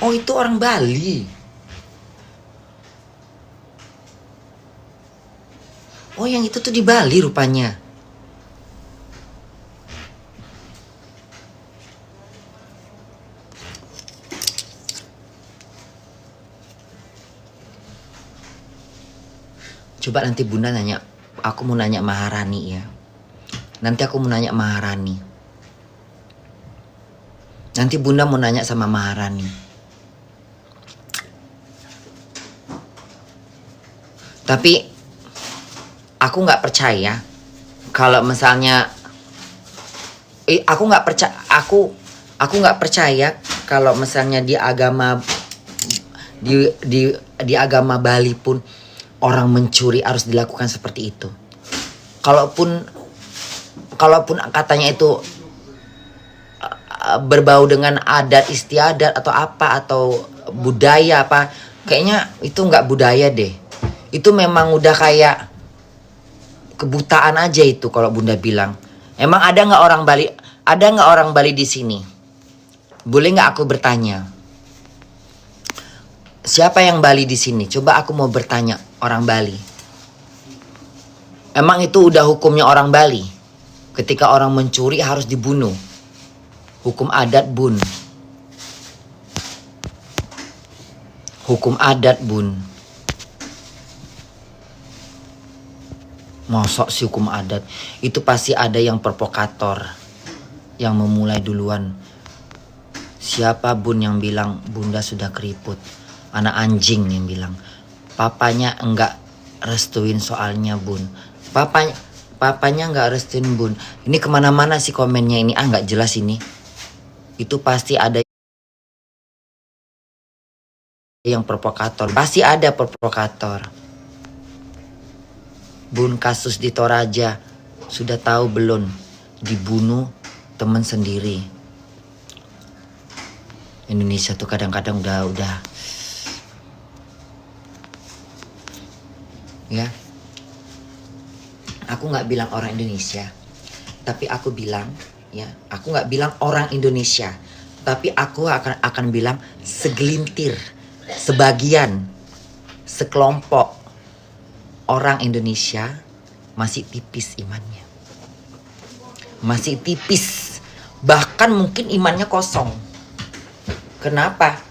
Oh, itu orang Bali. Oh, yang itu tuh di Bali rupanya. Coba nanti Bunda nanya. Aku mau nanya Maharani ya. Nanti aku mau nanya Maharani. Nanti Bunda mau nanya sama Maharani. Tapi aku nggak percaya kalau misalnya aku nggak percaya kalau misalnya di agama Bali pun orang mencuri harus dilakukan seperti itu. Kalaupun katanya itu berbau dengan adat istiadat atau apa atau budaya apa, kayaknya itu nggak budaya deh. Itu memang udah kayak kebutaan aja itu kalau Bunda bilang. Emang ada nggak orang Bali? Ada nggak orang Bali di sini? Boleh nggak aku bertanya? Siapa yang Bali di sini? Coba aku mau bertanya orang Bali. Emang itu udah hukumnya orang Bali? Ketika orang mencuri harus dibunuh. Hukum adat bun. Hukum adat bun. Mosok sih hukum adat. Itu pasti ada yang provokator. Yang memulai duluan. Siapa bun yang bilang Bunda sudah keriput? Anak anjing yang bilang. Papanya enggak restuin soalnya bun. Papanya enggak restuin bun. Ini kemana-mana sih komennya ini. Enggak jelas ini. Itu pasti ada yang provokator. Pasti ada provokator. Bun, kasus di Toraja sudah tahu belum? Dibunuh teman sendiri. Indonesia tuh kadang-kadang udah ya. Aku nggak bilang orang Indonesia, tapi aku bilang ya, aku nggak bilang orang Indonesia, tapi aku akan bilang segelintir, sebagian, sekelompok orang Indonesia masih tipis imannya. Masih tipis. Bahkan mungkin imannya kosong. Kenapa?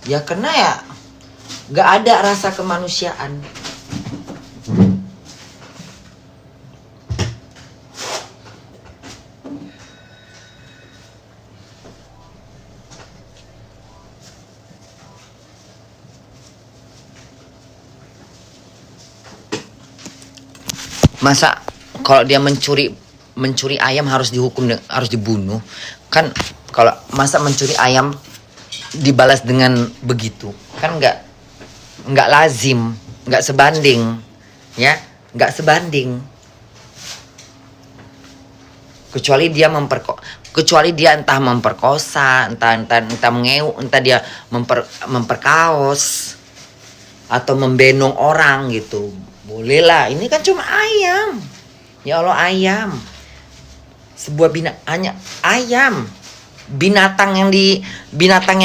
Ya karena ya gak ada rasa kemanusiaan. Masa kalau dia mencuri ayam harus dihukum, harus dibunuh? Kan kalau masa mencuri ayam dibalas dengan begitu? Kan nggak lazim, nggak sebanding, ya, nggak sebanding. Kecuali dia entah memperkosa, entah mengeu, entah dia memperkaos atau membenong orang gitu. Boleh lah, ini kan cuma ayam. Ya Allah, ayam. Sebuah hanya ayam. Binatang yang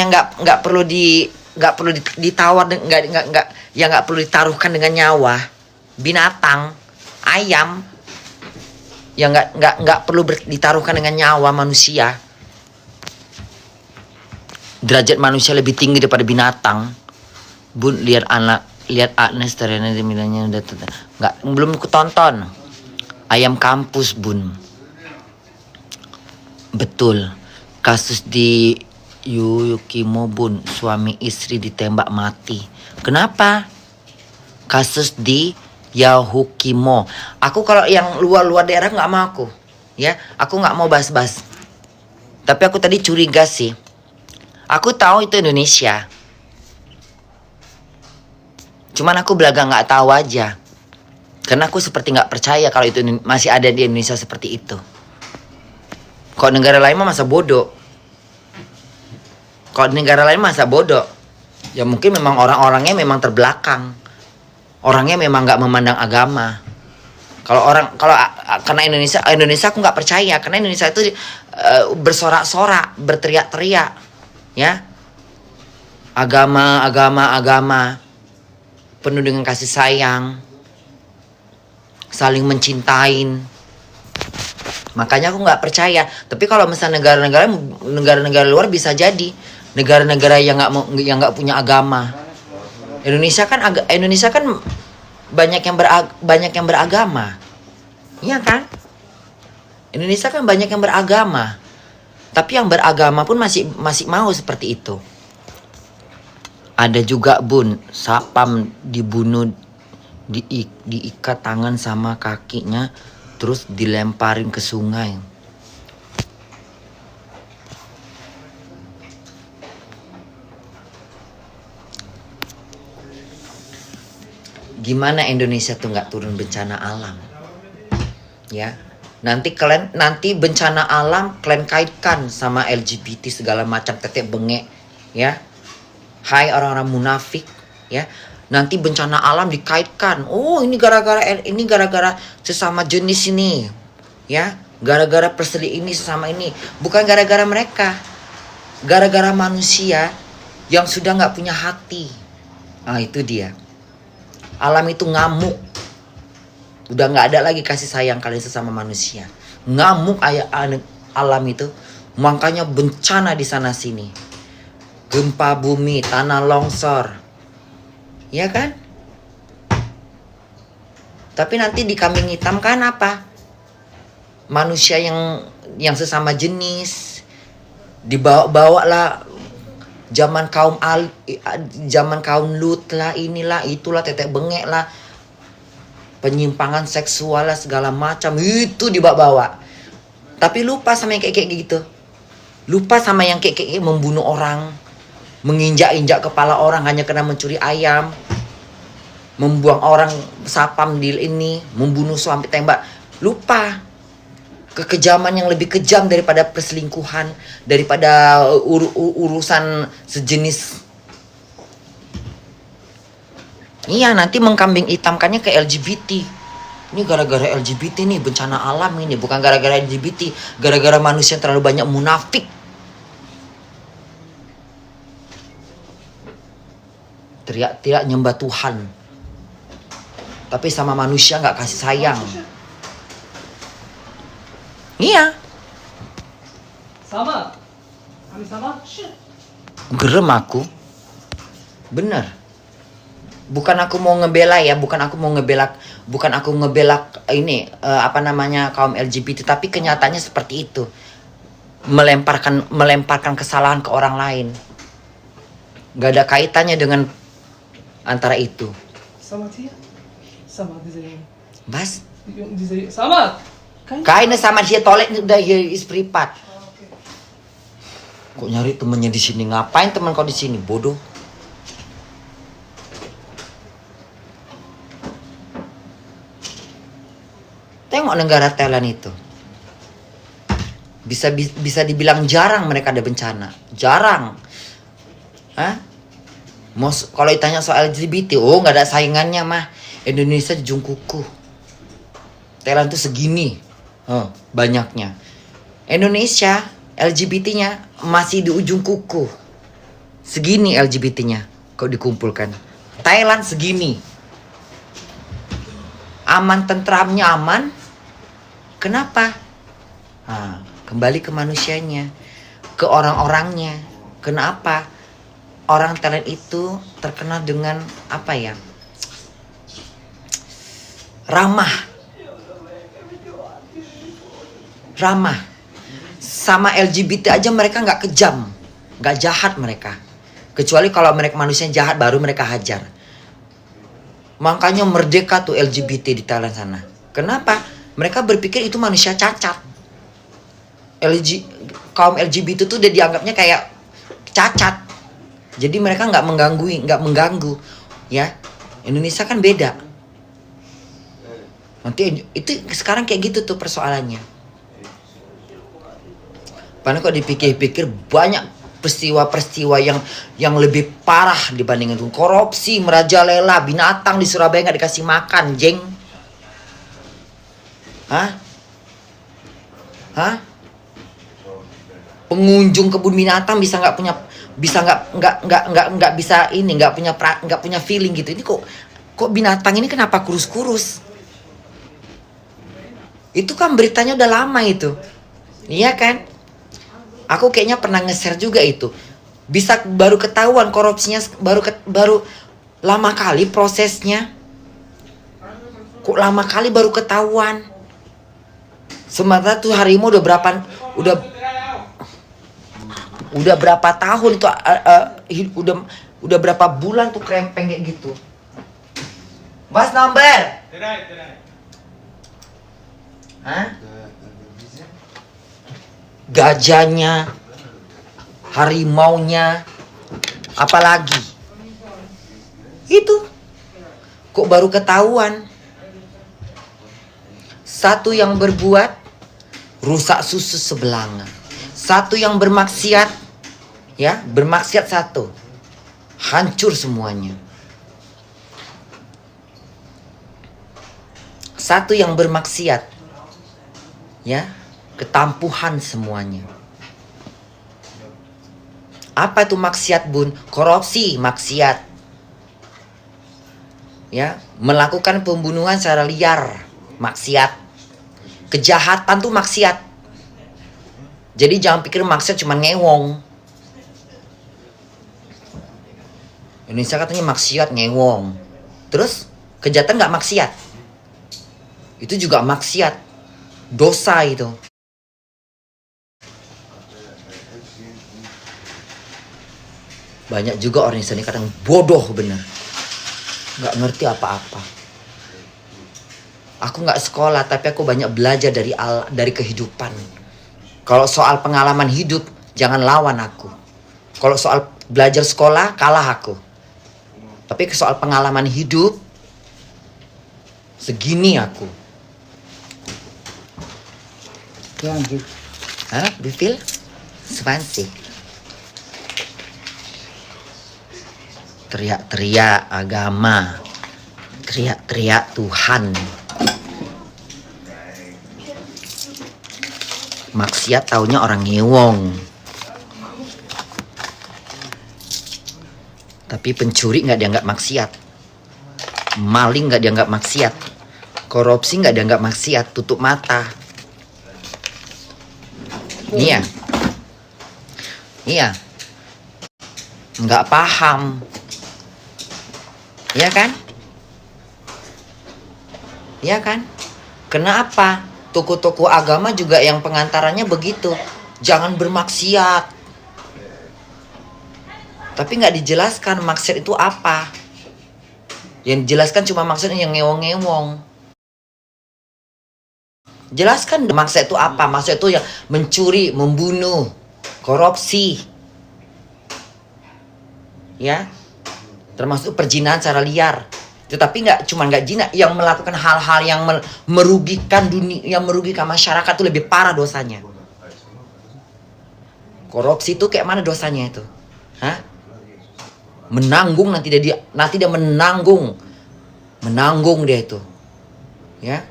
nggak perlu ditawar, nggak perlu ditaruhkan dengan nyawa. Binatang, ayam yang nggak perlu ditaruhkan dengan nyawa manusia. Derajat manusia lebih tinggi daripada binatang. Bun, lihat Agnes Terena bilangnya udah belum kutonton. Ayam kampus bun. Betul. Kasus di Yukimo bun, suami istri ditembak mati. Kenapa? Kasus di Yahukimo. Aku kalau yang luar daerah nggak mau aku. Ya, aku nggak mau bahas-bahas. Tapi aku tadi curiga sih. Aku tahu itu Indonesia. Cuman aku belaga nggak tahu aja. Karena aku seperti nggak percaya kalau itu masih ada di Indonesia seperti itu. Kalau negara lain mah masa bodoh. Kalau negara lain masa bodoh. Ya mungkin memang orang-orangnya memang terbelakang. Orangnya memang nggak memandang agama. Karena Indonesia aku nggak percaya. Karena Indonesia itu bersorak-sorak, berteriak-teriak. Ya, agama penuh dengan kasih sayang, saling mencintain. Makanya aku nggak percaya. Tapi kalau misalnya negara-negara luar bisa jadi negara-negara yang nggak punya agama. Indonesia kan banyak yang beragama, iya kan? Indonesia kan banyak yang beragama, tapi yang beragama pun masih mau seperti itu. Ada juga bun, sapam dibunuh, diikat tangan sama kakinya, terus dilemparin ke sungai. Gimana Indonesia tuh nggak turun bencana alam? Ya, nanti bencana alam kalian kaitkan sama LGBT segala macam tetek bengek, ya. Hai orang-orang munafik, ya. Nanti bencana alam dikaitkan. Oh, ini gara-gara sesama jenis ini, ya. Gara-gara perseli ini sesama ini, bukan gara-gara mereka. Gara-gara manusia yang sudah nggak punya hati. Ah, itu dia. Alam itu ngamuk. Udah nggak ada lagi kasih sayang kalian sesama manusia. Ngamuk alam itu. Makanya bencana di sana sini. Gempa bumi, tanah longsor. Ya kan? Tapi nanti di kambing hitam kan apa? Manusia yang sesama jenis. Dibawa lah zaman kaum Lut lah, inilah itulah, tetek bengek lah, penyimpangan seksual lah, segala macam itu dibawa. Tapi lupa sama yang kayak gitu. Lupa sama yang kayak membunuh orang, menginjak-injak kepala orang hanya karena mencuri ayam, membuang orang sapam di ini, membunuh sampai tembak. Lupa kekejaman yang lebih kejam daripada perselingkuhan, daripada urusan sejenis. Iya, nanti mengkambing hitamkannya ke LGBT. Ini gara-gara LGBT nih, bencana alam ini. Bukan gara-gara LGBT, gara-gara manusia yang terlalu banyak munafik. Teriak-teriak nyembah Tuhan, tapi sama manusia gak kasih sayang. Iya. Sama. Kami sama. Gerem aku. Bener. Bukan aku mau ngebela ya, bukan aku ngebela ini kaum LGBT, tapi kenyataannya seperti itu. Melemparkan kesalahan ke orang lain. Gak ada kaitannya dengan antara itu. Sama dia. Sama di Bas. Sama. Kainnya sama dia tolek udah ispripat. Kok nyari temennya di sini? Ngapain teman kau di sini? Bodoh. Tengok negara Thailand itu. Bisa dibilang jarang mereka ada bencana. Jarang. Hah? Kalau ditanya soal LGBT, nggak ada saingannya mah. Indonesia di ujung kuku. Thailand tuh segini. Banyaknya. Indonesia LGBT-nya masih di ujung kuku. Segini LGBT-nya kalau dikumpulkan. Thailand segini. Aman, tentramnya aman. Kenapa? Kembali ke manusianya, ke orang-orangnya. Kenapa? Orang Thailand itu terkenal dengan apa ya? Ramah. Sama LGBT aja mereka nggak kejam, nggak jahat mereka. Kecuali kalau mereka manusia jahat baru mereka hajar. Makanya merdeka tuh LGBT di Thailand sana. Kenapa? Mereka berpikir itu manusia cacat. Kaum LGBT itu udah dianggapnya kayak cacat. Jadi mereka nggak mengganggu, ya. Indonesia kan beda. Nanti itu sekarang kayak gitu tuh persoalannya. Padahal kok dipikir-pikir banyak peristiwa-peristiwa yang lebih parah dibandingin itu. Korupsi merajalela, binatang di Surabaya nggak dikasih makan, jeng. Hah? pengunjung kebun binatang bisa nggak punya, bisa nggak bisa ini, nggak punya feeling gitu. Ini kok binatang ini kenapa kurus-kurus? Itu kan beritanya udah lama itu, iya kan? Aku kayaknya pernah nge-share juga itu. Bisa baru ketahuan korupsinya baru lama kali prosesnya. Kok lama kali baru ketahuan? Sementara tuh harimau udah berapa tahun tuh udah berapa bulan tuh krempeng kayak gitu. Mas number. Hah? Gajahnya, harimaunya, apalagi itu kok baru ketahuan. Satu yang berbuat rusak susu sebelanga, satu yang bermaksiat, ya bermaksiat satu, hancur semuanya. Satu yang bermaksiat, ya ketampuhan semuanya. Apa itu maksiat, Bun? Korupsi, maksiat. Ya, melakukan pembunuhan secara liar, maksiat. Kejahatan tuh maksiat. Jadi jangan pikir maksiat cuma ngewong. Indonesia katanya maksiat ngewong. Terus kejahatan nggak maksiat? Itu juga maksiat. Dosa itu. Banyak juga orang Indonesia ini kadang bodoh bener, nggak ngerti apa-apa. Aku nggak sekolah tapi aku banyak belajar dari kehidupan. Kalau soal pengalaman hidup jangan lawan aku. Kalau soal belajar sekolah kalah aku. Tapi soal pengalaman hidup segini aku. Lanjut. Hah? Bifil? Sepansi. Teriak-teriak agama, teriak-teriak Tuhan. Maksiat taunya orang ngewong. Tapi pencuri nggak dianggap maksiat, maling nggak dianggap maksiat, korupsi nggak dianggap maksiat, tutup mata. Iya, iya, nggak paham. Iya kan? Iya kan? Kenapa? Toko-toko agama juga yang pengantarannya begitu. Jangan bermaksiat. Tapi nggak dijelaskan maksiat itu apa. Yang dijelaskan cuma maksudnya yang ngewong-ngewong. Jelaskan maksiat itu apa. Maksiat itu yang mencuri, membunuh, korupsi. Ya. Termasuk perzinahan secara liar. Tetapi nggak zina, yang melakukan hal-hal yang merugikan dunia, yang merugikan masyarakat itu lebih parah dosanya. Korupsi itu kayak mana dosanya itu? Hah? Menanggung nanti dia menanggung dia itu. Ya.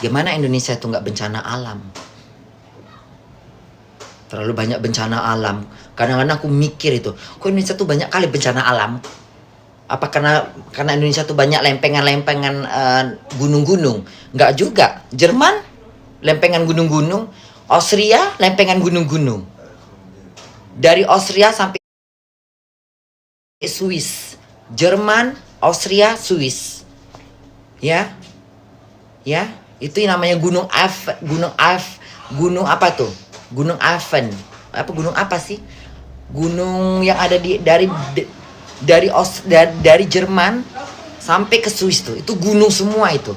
Gimana Indonesia itu nggak bencana alam? Terlalu banyak bencana alam. Kadang-kadang aku mikir itu, kok Indonesia tuh banyak kali bencana alam? Apa karena Indonesia tuh banyak lempengan-lempengan gunung-gunung? Enggak juga. Jerman lempengan gunung-gunung, Austria lempengan gunung-gunung. Dari Austria sampai Swiss. Jerman, Austria, Swiss. Ya. Ya, itu yang namanya gunung apa tuh? Gunung Alpen. Apa gunung apa sih? Gunung yang ada dari Jerman sampai ke Swiss tuh. Itu gunung semua itu.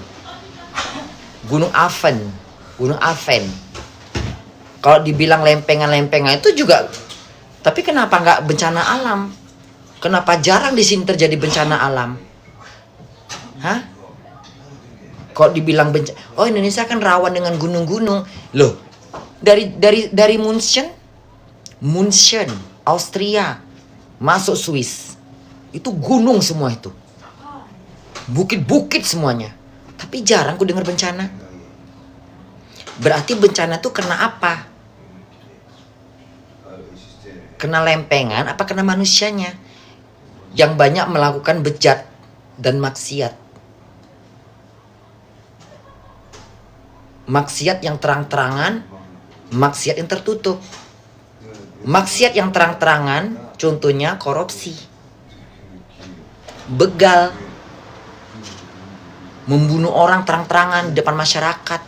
Gunung Alpen. Kalau dibilang lempengan-lempengan itu juga. Tapi kenapa nggak bencana alam? Kenapa jarang di sini terjadi bencana alam? Hah? Kok dibilang bencana? Oh, Indonesia kan rawan dengan gunung-gunung. Loh, dari München, Austria, masuk Swiss. Itu gunung semua itu. Bukit-bukit semuanya. Tapi jarang ku dengar bencana. Berarti bencana tuh kena apa? Kena lempengan apa kena manusianya? Yang banyak melakukan bejat dan maksiat. Maksiat yang terang-terangan, maksiat yang tertutup. Maksiat yang terang-terangan contohnya korupsi, begal, membunuh orang terang-terangan di depan masyarakat.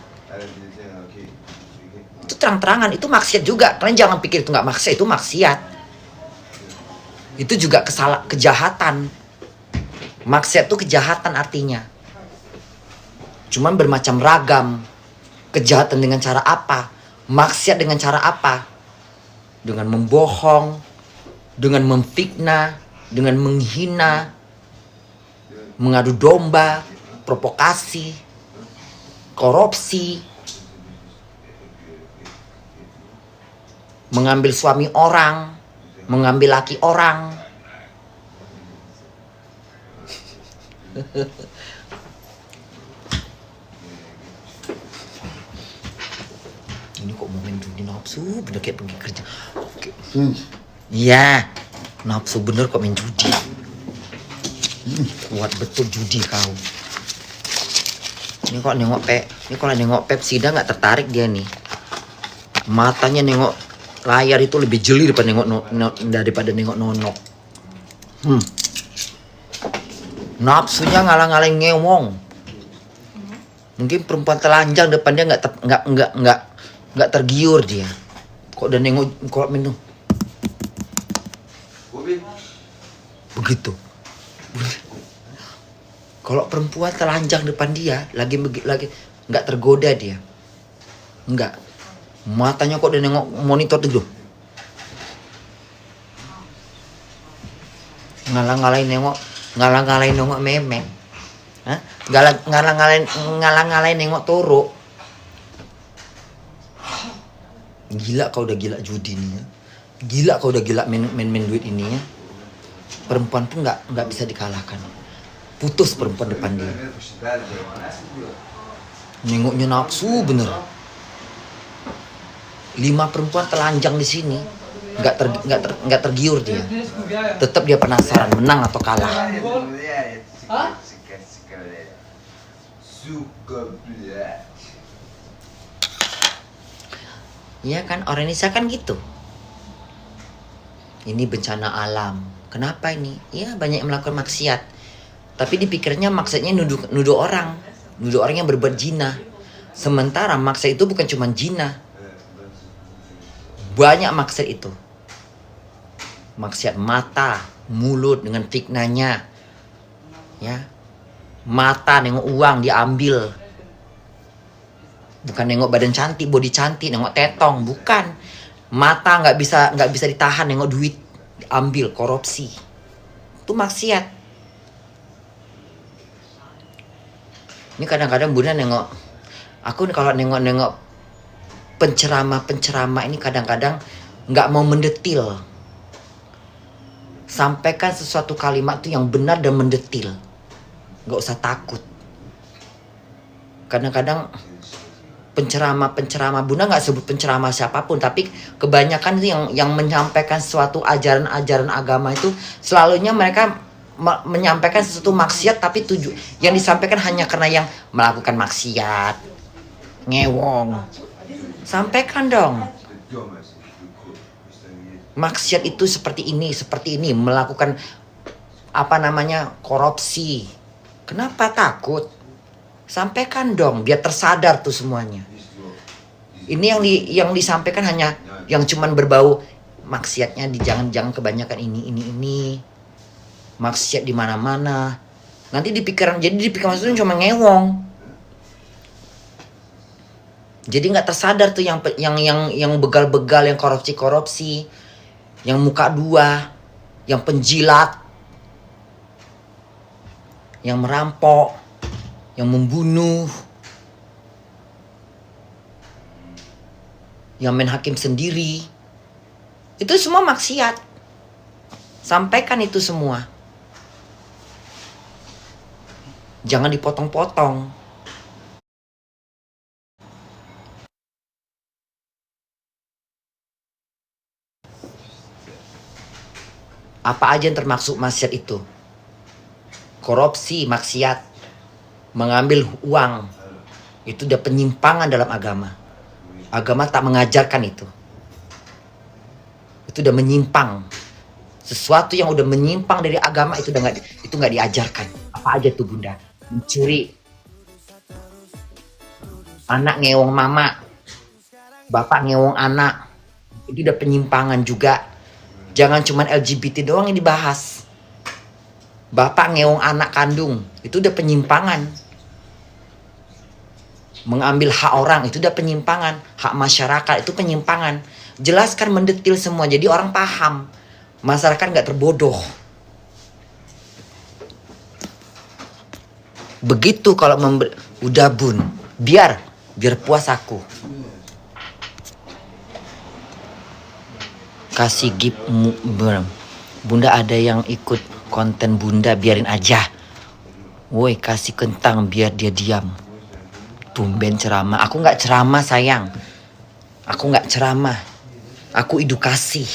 Itu terang-terangan, itu maksiat juga. Kalian jangan pikir itu nggak maksiat, itu maksiat. Itu juga kejahatan. Maksiat itu kejahatan artinya. Cuman bermacam ragam. Kejahatan dengan cara apa? Maksiat dengan cara apa? Dengan membohong, dengan memfitnah, dengan menghina, mengadu domba, provokasi, korupsi, mengambil suami orang, mengambil laki orang. Ini kok momen judi nafsu bener kayak pergi kerja. Oke. Iya, nafsu bener kok main judi. Kuat betul judi kau. Ini kok nengok ini kalau nengok Pepsida nggak tertarik dia nih. Matanya nengok layar itu lebih jeli daripada nengok nonok. Nafsunya ngalang-ngalang ngewong. Mungkin perempuan telanjang depan dia nggak tergiur dia. Kok udah nengok kok minum. Begitu. Kalau perempuan telanjang depan dia lagi nggak tergoda dia. Enggak. Matanya kok udah nengok monitor tuh. Ngalang-ngalain nengok memek. Hah? Ngalang-ngalain nengok toro. Gila kau udah gila judi nih ya. Gila kau udah gila main duit ini ya. Perempuan pun nggak bisa dikalahkan. Putus perempuan depan dia. Nengoknya nafsu bener. 5 perempuan telanjang di sini, nggak tergiur dia. Tetap dia penasaran menang atau kalah. Iya kan, orang Indonesia kan gitu. Ini bencana alam. Kenapa ini? Ya banyak yang melakukan maksiat. Tapi dipikirnya maksudnya nuduh orang yang berbuat zina. Sementara maksiat itu bukan cuma zina. Banyak maksiat itu. Maksiat mata, mulut dengan fitnahnya. Ya. Mata nengok uang diambil. Bukan nengok badan cantik, body cantik, nengok tetong, bukan. Mata nggak bisa ditahan nengok duit diambil, korupsi. Itu maksiat. Ini kadang-kadang Bunda nengok, aku kalau nengok penceramah ini kadang-kadang nggak mau mendetil. Sampaikan sesuatu kalimat itu yang benar dan mendetil. Nggak usah takut. Kadang-kadang penceramah Bunda nggak sebut penceramah siapapun, tapi kebanyakan itu yang menyampaikan suatu ajaran agama itu selalunya mereka menyampaikan sesuatu maksiat, tapi yang disampaikan hanya karena yang melakukan maksiat, ngewong. Sampaikan dong. Maksiat itu seperti ini, melakukan korupsi. Kenapa takut? Sampaikan dong, biar tersadar tuh semuanya. Ini yang disampaikan hanya yang cuman berbau maksiatnya, jangan kebanyakan ini. Maksiat di mana-mana. Nanti di pikiran maksudnya cuma ngewong. Jadi nggak tersadar tuh yang begal-begal, yang korupsi, yang muka dua, yang penjilat, yang merampok, yang membunuh, yang main hakim sendiri. Itu semua maksiat. Sampaikan itu semua. Jangan dipotong-potong. Apa aja yang termasuk maksiat itu? Korupsi, maksiat, mengambil uang, itu udah penyimpangan dalam agama. Agama tak mengajarkan itu. Itu udah menyimpang. Sesuatu yang udah menyimpang dari agama itu udah nggak diajarkan. Apa aja tuh bunda? Mencuri, anak ngewong mama, bapak ngewong anak, itu udah penyimpangan juga. Jangan cuman LGBT doang yang dibahas. Bapak ngewong anak kandung, itu udah penyimpangan. Mengambil hak orang, itu udah penyimpangan. Hak masyarakat, itu penyimpangan. Jelaskan mendetil semua, jadi orang paham. Masyarakat nggak terbodoh. Begitu kalau udah bun, biar puas aku. Kasih gift bunda, ada yang ikut konten bunda, biarin aja. Woi, kasih kentang biar dia diam. Tumben ceramah. Aku nggak ceramah sayang. Aku nggak ceramah. Aku edukasi.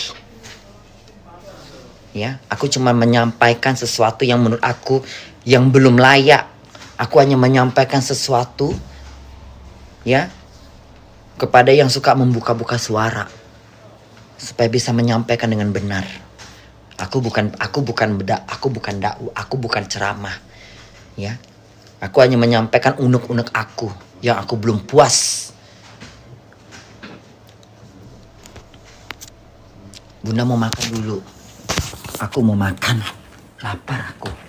Ya, aku cuma menyampaikan sesuatu yang menurut aku yang belum layak. Aku hanya menyampaikan sesuatu ya kepada yang suka membuka-buka suara supaya bisa menyampaikan dengan benar. Aku bukan dakwah, aku bukan ceramah. Ya. Aku hanya menyampaikan unek-unek aku yang aku belum puas. Bunda mau makan dulu. Aku mau makan. Lapar aku.